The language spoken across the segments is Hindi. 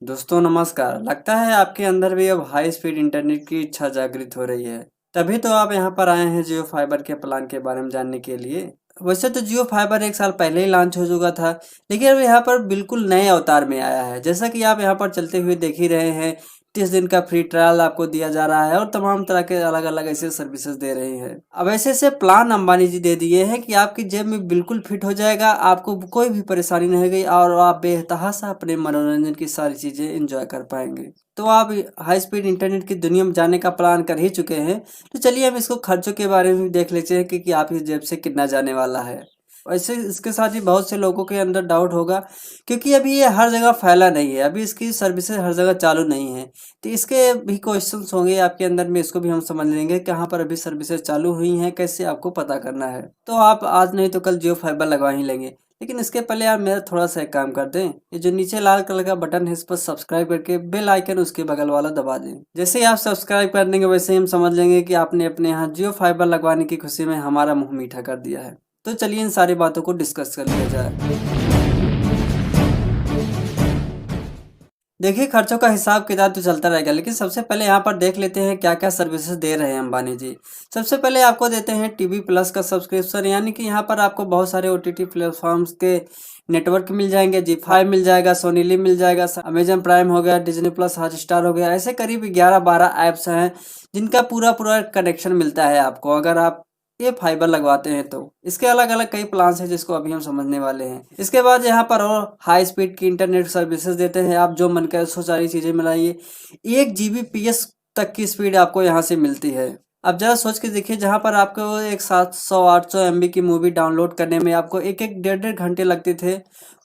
दोस्तों नमस्कार। लगता है आपके अंदर भी अब हाई स्पीड इंटरनेट की इच्छा जागृत हो रही है। तभी तो आप यहाँ पर आए हैं जियो फाइबर के प्लान के बारे में जानने के लिए। वैसे तो जियो फाइबर एक साल पहले ही लॉन्च हो चुका था, लेकिन अब यहाँ पर बिल्कुल नए अवतार में आया है। जैसा कि आप यहाँ पर चलते हुए देख ही रहे हैं, 30 दिन का फ्री ट्रायल आपको दिया जा रहा है और तमाम तरह के अलग अलग ऐसे सर्विसेज दे रहे हैं। अब ऐसे ऐसे प्लान अंबानी जी दे दिए हैं कि आपकी जेब में बिल्कुल फिट हो जाएगा, आपको कोई भी परेशानी नहीं होगी और आप बेतहाशा अपने मनोरंजन की सारी चीजें एंजॉय कर पाएंगे। तो आप हाई स्पीड इंटरनेट की दुनिया में जाने का प्लान कर ही चुके हैं, तो चलिए हम इसको खर्चों के बारे में भी देख लेते हैं कि आपकी जेब से कितना जाने वाला है। वैसे इसके साथ ही बहुत से लोगों के अंदर डाउट होगा, क्योंकि अभी ये हर जगह फैला नहीं है, अभी इसकी सर्विसेज हर जगह चालू नहीं है। तो इसके भी क्वेश्चंस होंगे आपके अंदर में, इसको भी हम समझ लेंगे कहाँ पर अभी सर्विसेज चालू हुई हैं, कैसे आपको पता करना है। तो आप आज नहीं तो कल जियो फाइबर लगवा ही लेंगे। लेकिन इसके पहले आप मेरा थोड़ा सा एक काम कर दें, ये जो नीचे लाल कलर का बटन है इस पर सब्सक्राइब करके बेल आइकन उसके बगल वाला दबा दें। जैसे ही आप सब्सक्राइब कर देंगे वैसे ही हम समझ लेंगे कि आपने अपने यहाँ जियो फाइबर लगवाने की खुशी में हमारा मुंह मीठा कर दिया है। तो चलिए इन सारी बातों को डिस्कस कर लिया जाए। देखिए, खर्चों का हिसाब किताब तो चलता रहेगा, लेकिन सबसे पहले यहाँ पर देख लेते हैं क्या क्या सर्विसेज दे रहे हैं अंबानी जी। सबसे पहले आपको देते हैं टीवी प्लस का सब्सक्रिप्शन, यानी कि यहाँ पर आपको बहुत सारे ओटीटी प्लेटफॉर्म्स के नेटवर्क मिल जाएंगे। जी5 मिल जाएगा, सोनी लिव मिल जाएगा, अमेजन प्राइम हो गया, डिज्नी प्लस हॉटस्टार हो गया। ऐसे करीब 11-12 ऐप्स हैं जिनका पूरा पूरा कनेक्शन मिलता है आपको अगर आप ये फाइबर लगवाते हैं। तो इसके अलग अलग कई प्लान्स हैं जिसको अभी हम समझने वाले हैं। इसके बाद यहाँ पर और हाई स्पीड की इंटरनेट सर्विसेज देते हैं, आप जो मन करे सो सारी चीजें मिलाइए। 1 Gbps तक की स्पीड आपको यहाँ से मिलती है। अब जरा सोच के देखिए, जहाँ पर आपको एक 700-800 MB की मूवी डाउनलोड करने में आपको एक एक डेढ़ डेढ़ घंटे लगते थे,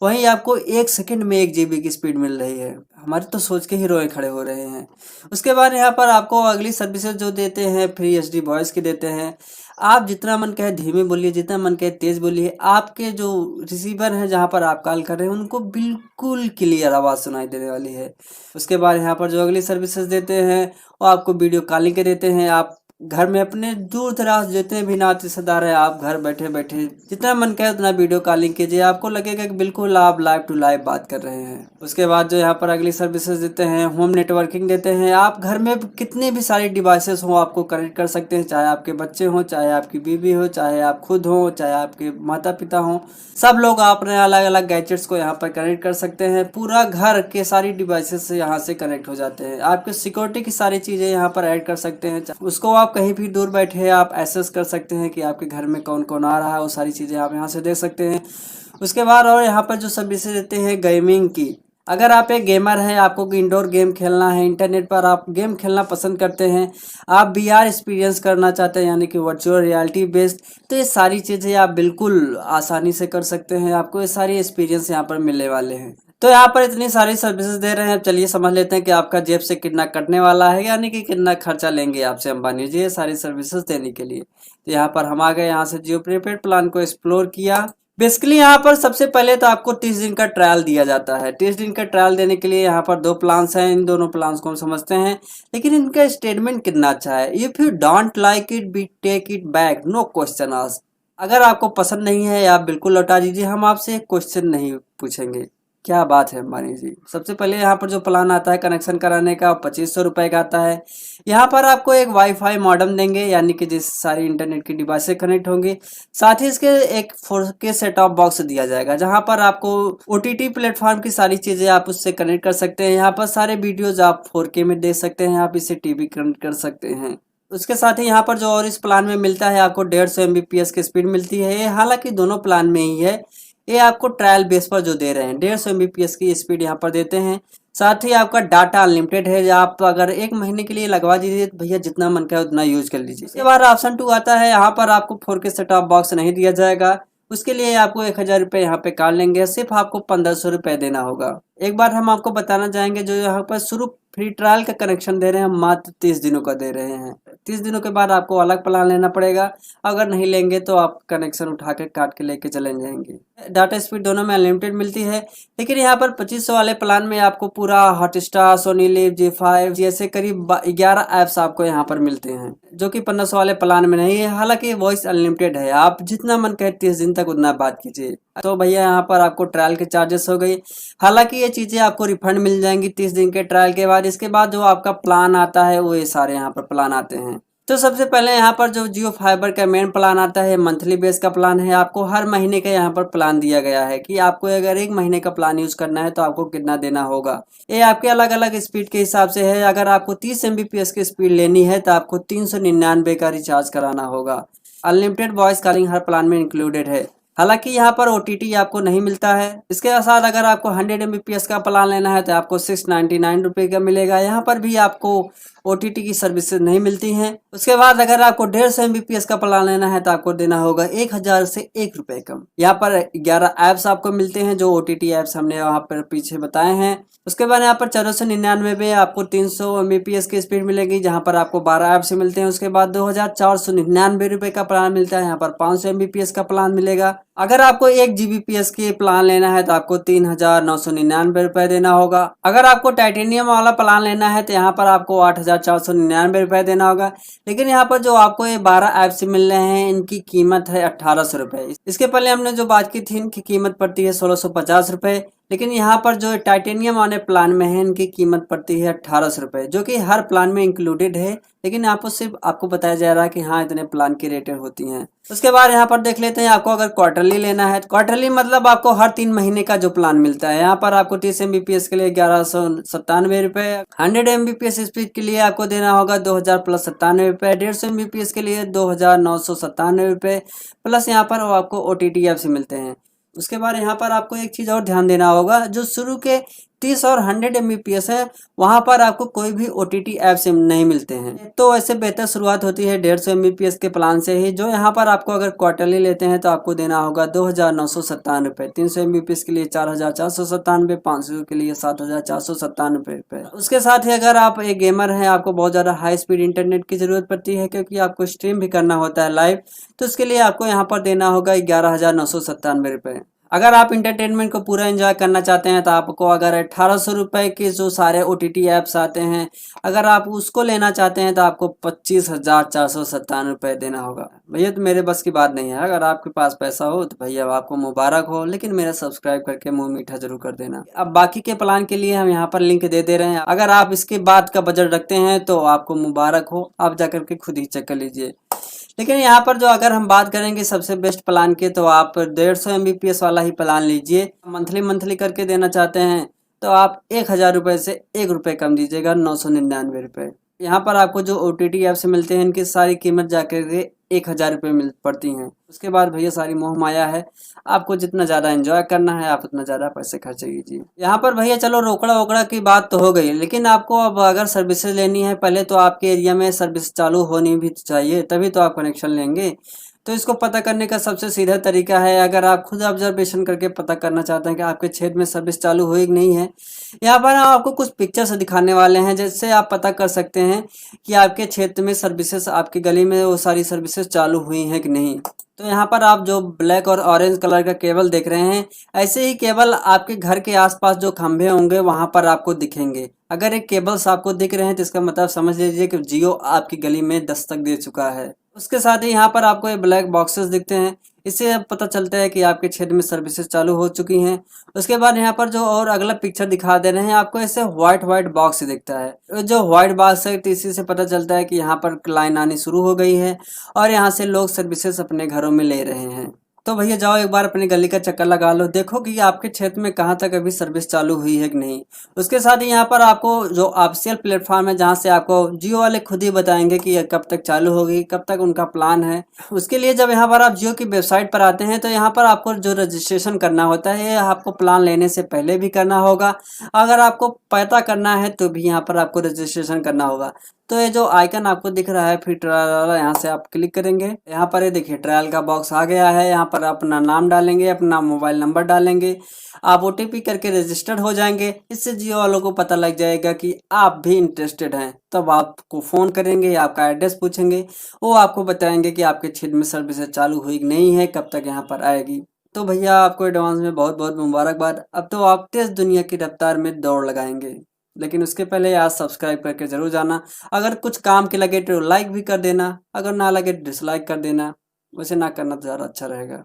वहीं आपको 1 सेकंड में 1 GB की स्पीड मिल रही है। हमारे तो सोच के ही रोए खड़े हो रहे हैं। उसके बाद यहाँ पर आपको अगली सर्विसेज जो देते हैं, फ्री HD वॉइस की देते हैं। आप जितना मन कहे धीमे बोलिए, जितना मन कहे तेज बोलिए, आपके जो रिसीवर हैं जहाँ पर आप कॉल कर रहे हैं उनको बिल्कुल क्लियर आवाज़ सुनाई देने वाली है। उसके बाद यहाँ पर जो अगली सर्विसेज देते हैं वो आपको वीडियो कॉलिंग के देते हैं। आप घर में अपने दूर दराज जितने भी नाते रिश्तेदार हैं, आप घर बैठे बैठे जितना मन करे उतना वीडियो कॉलिंग कीजिए, आपको लगेगा कि बिल्कुल आप लाइव टू लाइव बात कर रहे हैं। उसके बाद जो यहाँ पर अगली सर्विसेज देते हैं, होम नेटवर्किंग देते हैं। आप घर में कितने भी सारे डिवाइसेस हो आपको कनेक्ट कर सकते हैं, चाहे आपके बच्चे हों, चाहे आपकी बीवी हो, चाहे आप खुद हो, चाहे आपके माता पिता हों, सब लोग अपने अलग अलग गैजेट्स को यहाँ पर कनेक्ट कर सकते हैं। पूरा घर के सारी डिवाइसेस से यहाँ से कनेक्ट हो जाते हैं। आपके सिक्योरिटी की सारी चीज़ें यहाँ पर ऐड कर सकते हैं, उसको आप कहीं भी दूर बैठे आप एक्सेस कर सकते हैं कि आपके घर में कौन कौन आ रहा है, वो सारी चीज़ें आप यहाँ से देख सकते हैं। उसके बाद और यहाँ पर जो सर्विसेज देते हैं गेमिंग की, अगर आप एक गेमर हैं, आपको इंडोर गेम खेलना है, इंटरनेट पर आप गेम खेलना पसंद करते हैं, आप VR एक्सपीरियंस करना चाहते हैं यानी कि वर्चुअल रियलिटी बेस्ड, तो ये सारी चीज़ें आप बिल्कुल आसानी से कर सकते हैं। आपको ये सारी एक्सपीरियंस यहाँ पर मिलने वाले हैं। तो यहाँ पर इतनी सारी सर्विसेज दे रहे हैं। अब चलिए समझ लेते हैं कि आपका जेब से कितना कटने वाला है, यानी कि कितना खर्चा लेंगे आपसे अंबानी जी ये सारी सर्विसेज देने के लिए। तो यहाँ पर हम आ गए, यहाँ से जियो प्रीपेड प्लान को एक्सप्लोर किया। बेसिकली यहाँ पर सबसे पहले तो आपको 30 दिन का ट्रायल दिया जाता है। 30 दिन का ट्रायल देने के लिए यहाँ पर 2 प्लान्स हैं, इन दोनों प्लान्स को हम समझते हैं। लेकिन इनका स्टेटमेंट कितना अच्छा है, if you don't like it be take it back, no question asked. अगर आपको पसंद नहीं है आप बिल्कुल लौटा दीजिए, हम आपसे एक क्वेश्चन नहीं पूछेंगे। क्या बात है अंबानी जी। सबसे पहले यहाँ पर जो प्लान आता है कनेक्शन कराने का 2500 रुपये का आता है। यहाँ पर आपको एक वाईफाई मॉडेम देंगे, यानी कि जिस सारी इंटरनेट की डिवाइस से कनेक्ट होंगी। साथ ही इसके एक 4K सेट ऑफ बॉक्स दिया जाएगा, जहाँ पर आपको OTT प्लेटफॉर्म की सारी चीज़ें आप उससे कनेक्ट कर सकते हैं। यहाँ पर सारे वीडियोज आप 4K में देख सकते हैं, आप इसे टीवी कनेक्ट कर सकते हैं। उसके साथ ही यहाँ पर जो और इस प्लान में मिलता है, आपको 150 MBPS की स्पीड मिलती है। हालांकि दोनों प्लान में ही है, ये आपको ट्रायल बेस पर जो दे रहे हैं 150 MBPS की स्पीड यहाँ पर देते हैं। साथ ही आपका डाटा अनलिमिटेड है, आप अगर 1 महीने के लिए लगवा दीजिए तो भैया जितना मन करे उतना यूज कर लीजिए। इसके बाद ऑप्शन 2 आता है, यहाँ पर आपको 4K सेट टॉप बॉक्स नहीं दिया जाएगा, उसके लिए आपको 1000 रुपये यहाँ पे काट लेंगे, सिर्फ आपको 1500 रुपये देना होगा। एक बार हम आपको बताना चाहेंगे, जो यहाँ पर शुरू फ्री ट्रायल का कनेक्शन दे रहे हैं हम मात्र 30 दिनों का दे रहे हैं। 30 दिनों के बाद आपको अलग प्लान लेना पड़ेगा, अगर नहीं लेंगे तो आप कनेक्शन उठा के काट के लेके चले जाएंगे। डाटा स्पीड दोनों में अनलिमिटेड मिलती है। लेकिन यहाँ पर 2500 वाले प्लान में आपको पूरा हॉटस्टार, सोनी लिव, जी5 जैसे करीब 11 ऐप्स आपको यहाँ पर मिलते हैं, जो कि 1500 वाले प्लान में नहीं है। हालांकि वॉइस अनलिमिटेड है, आप जितना मन करे 30 दिन तक उतना बात कीजिए। तो भैया यहाँ पर आपको ट्रायल के चार्जेस हो गई। हालांकि ये चीजें आपको रिफंड मिल जाएंगी 30 दिन के ट्रायल के बाद। इसके बाद जो आपका प्लान आता है वो ये सारे यहाँ पर प्लान आते हैं। तो सबसे पहले यहाँ पर जो जियो फाइबर का मेन प्लान आता है, मंथली बेस का प्लान है। आपको हर महीने का यहाँ पर प्लान दिया गया है कि आपको अगर 1 महीने का प्लान यूज करना है तो आपको कितना देना होगा। ये आपके अलग अलग स्पीड के हिसाब से है। अगर आपको 30 Mbps की स्पीड लेनी है तो आपको 399 का रिचार्ज कराना होगा। Unlimited voice calling her plan में इंक्लूडेड है। हालांकि यहाँ पर OTT आपको नहीं मिलता है। इसके साथ अगर आपको 100 Mbps का प्लान लेना है तो आपको 699 रुपये का मिलेगा। यहाँ पर भी आपको OTT की सर्विसेज नहीं मिलती हैं। उसके बाद अगर आपको 150 Mbps का प्लान लेना है तो आपको देना होगा 1000 से 1 रुपये कम। यहाँ पर 11 ऐप्स आपको मिलते हैं, जो OTT ऐप्स हमने वहाँ पर पीछे बताए हैं। उसके बाद यहाँ पर 1499 में आपको 300 Mbps की स्पीड मिलेगी, जहाँ पर आपको 12 ऐप से मिलते हैं। उसके बाद 2499 रुपये का प्लान मिलता है, यहाँ पर 500 Mbps का प्लान मिलेगा। अगर आपको 1 Gbps के प्लान लेना है तो आपको 3999 रुपये देना होगा। अगर आपको टाइटेनियम वाला प्लान लेना है तो यहाँ पर आपको 8499 रुपये देना होगा। लेकिन यहाँ पर जो आपको ये 12 ऐप से मिल रहे हैं, इनकी कीमत है 1800 रुपये। इसके पहले हमने जो बात की थी, इनकी कीमत पड़ती है 1650 रुपये। लेकिन यहाँ पर जो टाइटेनियम वाले प्लान में है, इनकी कीमत पड़ती है 1800 रुपये, जो कि हर प्लान में इंक्लूडेड है। लेकिन यहाँ पर सिर्फ आपको बताया जा रहा है कि हाँ इतने प्लान की रेटें होती हैं। उसके बाद यहाँ पर देख लेते हैं, आपको अगर क्वार्टरली लेना है, क्वार्टरली मतलब आपको हर 3 महीने का जो प्लान मिलता है। यहाँ पर आपको 30 Mbps के लिए 1197 रुपये, 100 Mbps स्पीड के लिए आपको देना होगा 2000 प्लस 97 रुपये, 150 Mbps के लिए 2997 रुपये प्लस यहाँ पर आपको OTT ऐप से मिलते हैं। उसके बाद यहाँ पर आपको एक चीज़ और ध्यान देना होगा, जो शुरू के 30 और 100 Mbps है, वहाँ पर आपको कोई भी OTT ऐप से नहीं मिलते हैं। तो वैसे बेहतर शुरुआत होती है 150 Mbps के प्लान से ही, जो यहाँ पर आपको अगर क्वार्टरली लेते हैं तो आपको देना होगा 2997 रुपये, 300 Mbps के लिए 4497, 500 के लिए 7497 रुपये। उसके साथ ही अगर आप एक गेमर हैं, आपको बहुत ज़्यादा हाई स्पीड इंटरनेट की ज़रूरत पड़ती है, क्योंकि आपको स्ट्रीम भी करना होता है लाइव, तो उसके लिए आपको यहाँ पर देना होगा 11997 रुपये। अगर आप इंटरटेनमेंट को पूरा एंजॉय करना चाहते हैं तो आपको अगर 1800 रुपये के जो सारे OTT ऐप्स आते हैं, अगर आप उसको लेना चाहते हैं तो आपको 25,497 रुपये देना होगा। भैया तो मेरे बस की बात नहीं है। अगर आपके पास पैसा हो तो भैया आपको मुबारक हो, लेकिन मेरा सब्सक्राइब करके मुंह मीठा जरूर कर देना। अब बाकी के प्लान के लिए हम यहाँ पर लिंक दे दे रहे हैं। अगर आप इसके बाद का बजट रखते हैं तो आपको मुबारक हो, आप जाकर के खुद ही चेक कर लीजिए। लेकिन यहाँ पर जो अगर हम बात करेंगे सबसे बेस्ट प्लान की, तो आप 150 Mbps वाला ही प्लान लीजिए। मंथली करके देना चाहते हैं तो आप 1000 रुपये से 1 रुपये कम दीजिएगा, 999 रुपये। यहाँ पर आपको जो OTT ऐप से मिलते हैं, इनकी सारी कीमत जाकर के 1000 रुपये मिल पड़ती हैं। उसके बाद भैया सारी मोह माया है, आपको जितना ज़्यादा एंजॉय करना है आप उतना ज़्यादा पैसे खर्च कीजिए। यहाँ पर भैया चलो रोकड़ा वोकड़ा की बात तो हो गई, लेकिन आपको अब अगर सर्विसेज लेनी है, पहले तो आपके एरिया में सर्विस चालू होनी भी चाहिए, तभी तो आप कनेक्शन लेंगे। तो इसको पता करने का सबसे सीधा तरीका है, अगर आप खुद ऑब्जर्वेशन करके पता करना चाहते हैं कि आपके क्षेत्र में सर्विस चालू हुई कि नहीं है, यहाँ पर हम आपको कुछ पिक्चर्स दिखाने वाले हैं, जिससे आप पता कर सकते हैं कि आपके क्षेत्र में सर्विसेज, आपकी गली में वो सारी सर्विसेज चालू हुई हैं कि नहीं। तो यहाँ पर आप जो ब्लैक और ऑरेंज कलर का केबल देख रहे हैं, ऐसे ही केबल आपके घर के आसपास जो खंभे होंगे वहाँ पर आपको दिखेंगे। अगर एक केबल्स आपको दिख रहे हैं तो इसका मतलब समझ लीजिए कि जियो आपकी गली में दस्तक दे चुका है। उसके साथ ही यहाँ पर आपको ये ब्लैक बॉक्सेस दिखते हैं, इससे अब पता चलता है कि आपके क्षेत्र में सर्विसेज चालू हो चुकी हैं। उसके बाद यहाँ पर जो और अगला पिक्चर दिखा दे रहे हैं आपको, ऐसे व्हाइट बॉक्स दिखता है। जो व्हाइट बॉक्स है, तो इसी से पता चलता है कि यहाँ पर लाइन आनी शुरू हो गई है और यहाँ से लोग सर्विसेज अपने घरों में ले रहे हैं। तो भैया जाओ एक बार अपनी गली का चक्कर लगा लो, देखो कि आपके क्षेत्र में कहाँ तक अभी सर्विस चालू हुई है कि नहीं। उसके साथ ही यहाँ पर आपको जो ऑफिशियल प्लेटफॉर्म है, जहाँ से आपको जियो वाले खुद ही बताएंगे कि यह कब तक चालू होगी, कब तक उनका प्लान है। उसके लिए जब यहाँ पर आप जियो की वेबसाइट पर आते हैं तो यहाँ पर आपको जो रजिस्ट्रेशन करना होता है, ये आपको प्लान लेने से पहले भी करना होगा। अगर आपको पता करना है तो भी यहाँ पर आपको रजिस्ट्रेशन करना होगा। तो ये जो आइकन आपको दिख रहा है फ्री ट्रायल वाला, यहाँ से आप क्लिक करेंगे। यहाँ पर ये देखिए ट्रायल का बॉक्स आ गया है। यहाँ पर अपना नाम डालेंगे, अपना मोबाइल नंबर डालेंगे, आप OTP करके रजिस्टर्ड हो जाएंगे। इससे जियो वालों को पता लग जाएगा कि आप भी इंटरेस्टेड हैं, तब आपको फ़ोन करेंगे, आपका एड्रेस पूछेंगे, वो आपको बताएंगे कि आपके क्षेत्र में सर्विस चालू हुई कि नहीं है, कब तक यहाँ पर आएगी। तो भैया आपको एडवांस में बहुत बहुत मुबारकबाद। अब तो आप तेज दुनिया की रफ्तार में दौड़ लगाएंगे, लेकिन उसके पहले आज सब्सक्राइब करके जरूर जाना। अगर कुछ काम के लगे तो लाइक भी कर देना, अगर ना लगे डिसलाइक कर देना। वैसे ना करना तो ज़्यादा अच्छा रहेगा।